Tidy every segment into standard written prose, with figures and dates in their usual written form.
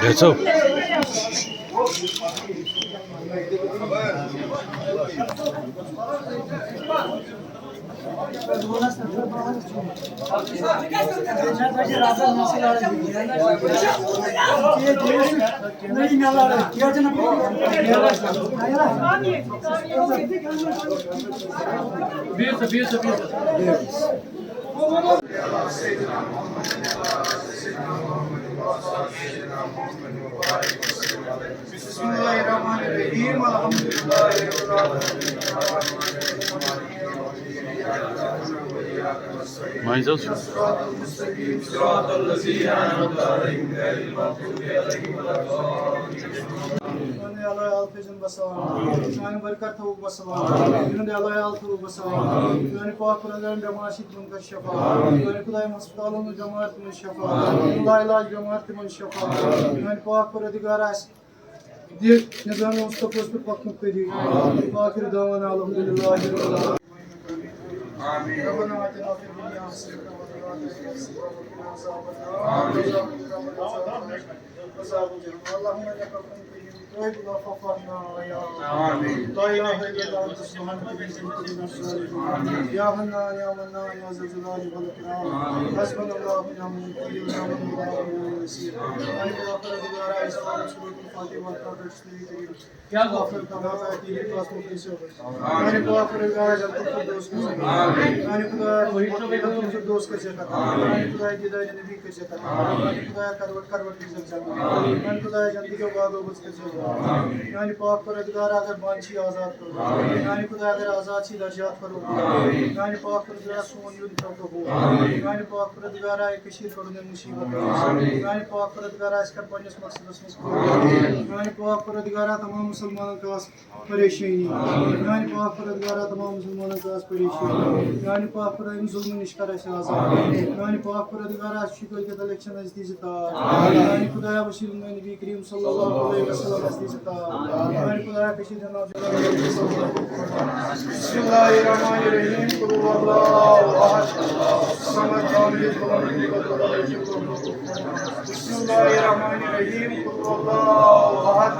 घ्यायचो Bismillahirrahmanirrahim. Alhamdulillahi rabbil alamin. Maizos Siratal mustaqim, siratal ladzina an'amta alaihim ghayril maghdubi alaihim waladdallin. Alay alfizin basalam. Yani barakat tavuk basalam. Yine alay al tavuk basalam. Yani kuaförlerin cemaat bunun şifa. Yani Kudayım hospitalının cemaatinin şifa. Allah ilahi cemaatinin şifa. Yani kuaför digaras diye nizam Mustafa Öztürk bakmak dedi. Fakir davana alhamdulillahi rabbil alamin. Amin. Rabbana atina fid dunya hasenatan wa fil akhirati hasenatan wa qina azaban nar. Allahumma innaka afuwwun tuhibbul afwa fa'fu anna. Amin. La ilahe illa anta subhanaka inni kuntu minaz zalimin. Ya Hannan ya Mannan ya Zal Jalali wal Ikram. Hasbunallahu wa ni'mal wakeel. Ni'mal nasir. Ani kuaför digara islam suratul Fatiha ka tasbih. Ya kuaför tamamen ki class में कैसे हो मैंने कुआफर digara jantu dost को मैंने खुदा वही दोस्त कैसे करता मैंने खुदा जिदा नबी कैसे करता मैंने खुदा करवट कैसे करता मैंने खुदा जल्दी के बाद बस कैसे मैंने कुआफर digara अगर बांची आजाद करो मैंने खुदा अगर आजाद सी दर्जात करो मैंने कुआफर digara सोन युद्ध तक हो मैंने कुआफर digara एक कशीर करो ने मुसीबत मैंने कुआफर digara इसका पंच मकसद उसमें मैंने कुआफर digara तमाम मुसलमानों का परेशानी मैंने कुआफर digara तमाम मुसलमानों का परेशानी मैंने कुआफर इन जुल्म निष्कार से आजाद मैंने कुआफर digara शिकल के इलेक्शन नजदीकता मैंने खुदा बशीर नबी करीम सल्लल्लाहु अलैहि वसल्लम नजदीकता मैंने खुदा कशीर जनाब बिस्मिल्लाहिर्रहमानिर्रहीम कुल हुवल्लाहु अहद समद lam यलिद वलम यूलद वलम यकुल लहु बिस्मिल्लाहिर्रहमानिर्रहीम कुल हुवल्लाहु अहद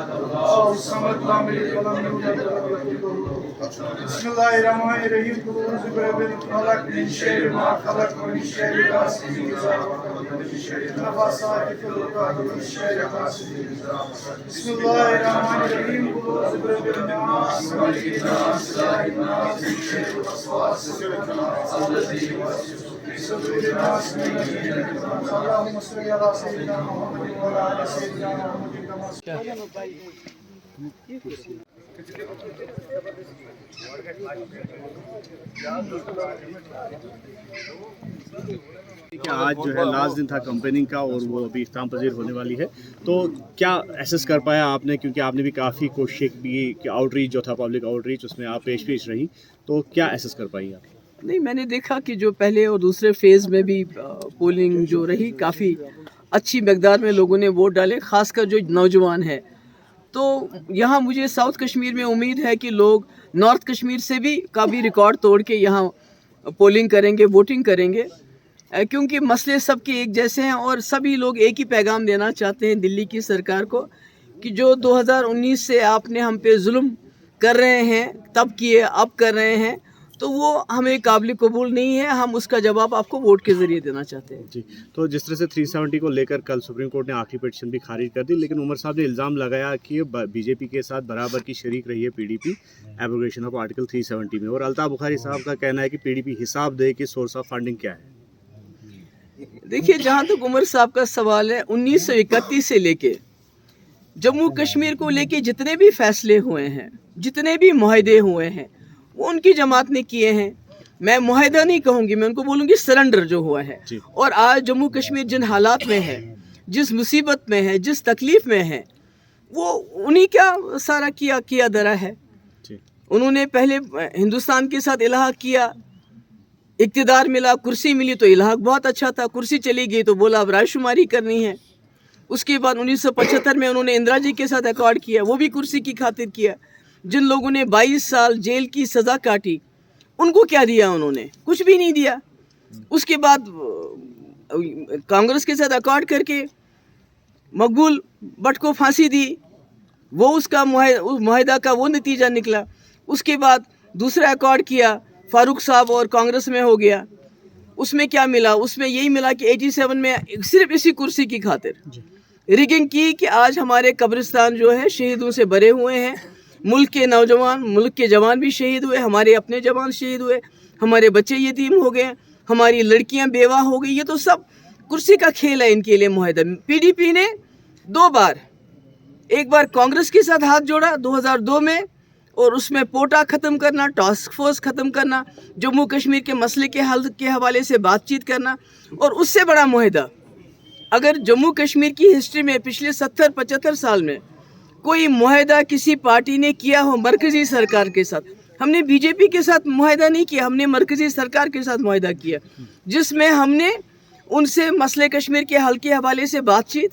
समद lam यलिद वलम यूलद वलम यकुल लहु Bismillahirrahmanirrahim. Kul a'udhu birabbil falaq min sharri ma khalaq wa min sharri ghasiqin idha waqab wa min sharri nafasati fil 'uqad wa min sharri hasidin idha hasad. Bismillahirrahmanirrahim. Kul a'udhu birabbil nas malikin nas ilahin nas min sharri waswasil khannas alladhi yuwaswisu fi sudurin nas min al-jinnati wan nas. Allahumma salli ala sayyidina Muhammadin wa ala ali sayyidina Muhammadin kama कि आज जो है last दिन था campaigning का और वो अभी इख्तिताम पजीर होने वाली है, तो क्या एसेस कर पाया आपने, क्योंकि आपने भी काफ़ी कोशिश की कि आउटरीच जो था पब्लिक आउटरीच उसमें आप पेश रही, तो क्या एसेस कर पाई आप? नहीं, मैंने देखा कि जो पहले और दूसरे फेज़ में भी पोलिंग जो रही काफ़ी अच्छी मकदार में लोगों ने वोट डाले, ख़ासकर जो नौजवान है। तो यहाँ मुझे साउथ कश्मीर में उम्मीद है कि लोग नॉर्थ कश्मीर से भी काफ़ी रिकॉर्ड तोड़ के यहाँ पोलिंग करेंगे, वोटिंग करेंगे, क्योंकि मसले सबके एक जैसे हैं और सभी लोग एक ही पैगाम देना चाहते हैं दिल्ली की सरकार को कि जो 2019 से आपने हम पे जुल्म कर रहे हैं, तब किए, अब कर रहे हैं, तो वो हमें काबिल कबूल नहीं है। हम उसका जवाब आपको वोट के ज़रिए देना चाहते हैं। जी, तो जिस तरह से 370 को लेकर कल सुप्रीम कोर्ट ने आखिरी पिटीशन भी खारिज कर दी, लेकिन उमर साहब ने इल्ज़ाम लगाया कि बीजेपी के साथ बराबर की शरीक रही है पीडीपी एब्रोगेशन ऑफ आर्टिकल 370 में, और अल्ताफ़ बुखारी साहब का कहना है कि पीडीपी हिसाब दे कि सोर्स ऑफ फंडिंग क्या है। देखिए, जहाँ तक उमर साहब का सवाल है, 1931 से लेके जम्मू कश्मीर को लेके जितने भी फैसले हुए हैं, जितने भी मुआहदे हुए हैं, वो उनकी जमात ने किए हैं। मैं मुआहदा नहीं कहूँगी, मैं उनको बोलूँगी सरेंडर जो हुआ है। और आज जम्मू कश्मीर जिन हालात में है, जिस मुसीबत में है, जिस तकलीफ़ में है, वो उन्हीं क्या सारा किया धरा है। उन्होंने पहले हिंदुस्तान के साथ इलाहा किया, इक़्तिदार मिला, कुर्सी मिली तो इलाहा बहुत अच्छा था, कुर्सी चली गई तो बोला अब रायशुमारी करनी है। उसके बाद 1975 में उन्होंने इंदिरा जी के साथ अकॉर्ड किया, वो भी कुर्सी की खातिर किया। जिन लोगों ने 22 साल जेल की सज़ा काटी, उनको क्या दिया? उन्होंने कुछ भी नहीं दिया। उसके बाद कांग्रेस के साथ अकॉर्ड करके मकबूल भट्ट को फांसी दी, वो उसका उस मुआहदा का वो नतीजा निकला। उसके बाद दूसरा अकॉर्ड किया फारूक साहब और कांग्रेस में हो गया। उसमें क्या मिला? उसमें यही मिला कि 87 में सिर्फ इसी कुर्सी की खातिर रिगिंग की कि आज हमारे कब्रिस्तान जो है शहीदों से भरे हुए हैं। मुल्क के नौजवान, मुल्क के जवान भी शहीद हुए, हमारे अपने जवान शहीद हुए, हमारे बच्चे यतीम हो गए, हमारी लड़कियां बेवा हो गई। ये तो सब कुर्सी का खेल है इनके लिए मुआहदा। पीडीपी ने 2 बार, एक बार कांग्रेस के साथ हाथ जोड़ा 2002 में, और उसमें पोटा ख़त्म करना, टास्क फोर्स ख़त्म करना, जम्मू कश्मीर के मसले के हल के हवाले से बातचीत करना, और उससे बड़ा मुआहदा अगर जम्मू कश्मीर की हिस्ट्री में पिछले 70-75 साल में कोई मुआहदा किसी पार्टी ने किया हो मरकज़ी सरकार के साथ, हमने बीजेपी के साथ मुआहदा नहीं किया, हमने मरकज़ी सरकार के साथ मुआहदा किया, जिसमें हमने उनसे मसले कश्मीर के हल के हवाले से बातचीत,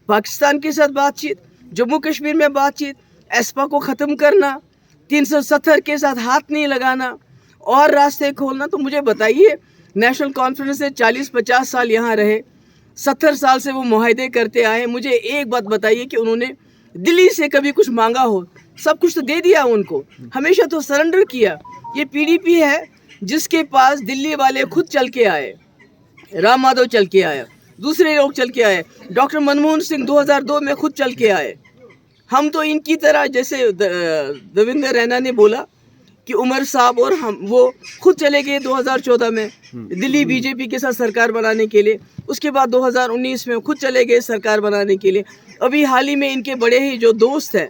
पाकिस्तान के साथ बातचीत, जम्मू कश्मीर में बातचीत, एस्पा को ख़त्म करना, 370 के साथ हाथ नहीं लगाना और रास्ते खोलना। तो मुझे बताइए, नेशनल कॉन्फ्रेंस से 40-50 साल यहाँ रहे, 70 साल से वो मुआहदे करते आए, मुझे एक बात बताइए कि उन्होंने दिल्ली से कभी कुछ मांगा हो? सब कुछ तो दे दिया उनको, हमेशा तो सरेंडर किया। ये पीडीपी है जिसके पास दिल्ली वाले खुद चल के आए, राम माधव चल के आया, दूसरे लोग चल के आए, डॉक्टर मनमोहन सिंह 2002 में खुद चल के आए। हम तो इनकी तरह, जैसे देवेंद्र रैना ने बोला कि उमर साहब और हम, वो खुद चले गए 2014 में दिल्ली बीजेपी के साथ सरकार बनाने के लिए। उसके बाद 2019 में खुद चले गए सरकार बनाने के लिए। अभी हाल ही में इनके बड़े ही जो दोस्त हैं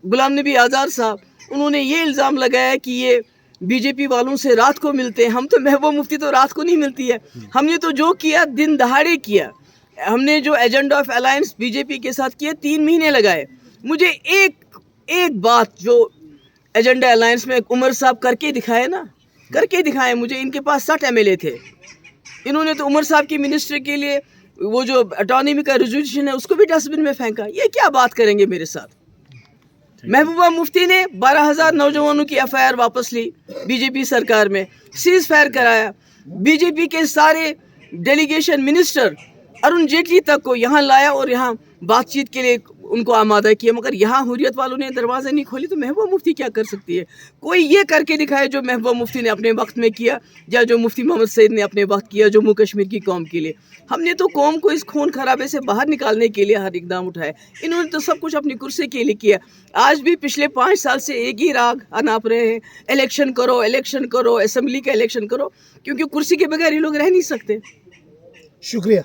गुलाम नबी आज़ाद साहब, उन्होंने ये इल्ज़ाम लगाया कि ये बीजेपी वालों से रात को मिलते हैं। हम तो महबूबा मुफ्ती तो रात को नहीं मिलती है, हमने तो जो किया दिन दहाड़े किया। हमने जो एजेंडा ऑफ अलायंस बीजेपी के साथ किया 3 महीने लगाए। मुझे एक बात जो एजेंडा अलायंस में उमर साहब करके दिखाए ना, करके दिखाए। मुझे इनके पास 60 MLA थे, इन्होंने तो उमर साहब की मिनिस्ट्री के लिए वो जो अटॉर्नी का रेजोल्यूशन है उसको भी डस्टबिन में फेंका। ये क्या बात करेंगे मेरे साथ? महबूबा मुफ्ती ने 12,000 नौजवानों की FIR वापस ली बीजेपी सरकार में, सीज फायर कराया। बीजेपी के सारे डेलीगेशन मिनिस्टर अरुण जेटली तक को यहाँ लाया और यहाँ बातचीत के लिए उनको आमादा किया, मगर यहाँ हुर्रियत वालों ने दरवाज़े नहीं खोले। तो महबूबा मुफ्ती क्या कर सकती है? कोई ये करके दिखाए जो महबूबा मुफ्ती ने अपने वक्त में किया, या जो मुफ्ती मोहम्मद सईद ने अपने वक्त किया जम्मू कश्मीर की कौम के लिए। हमने तो कौम को इस खून खराबे से बाहर निकालने के लिए हर इकदाम उठाया, इन्होंने तो सब कुछ अपनी कुर्सी के लिए किया। आज भी पिछले 5 साल से एक ही राग अनाप रहे हैं, इलेक्शन करो, इलेक्शन करो, असेंबली का इलेक्शन करो, क्योंकि कुर्सी के बगैर ये लोग रह नहीं सकते। शुक्रिया।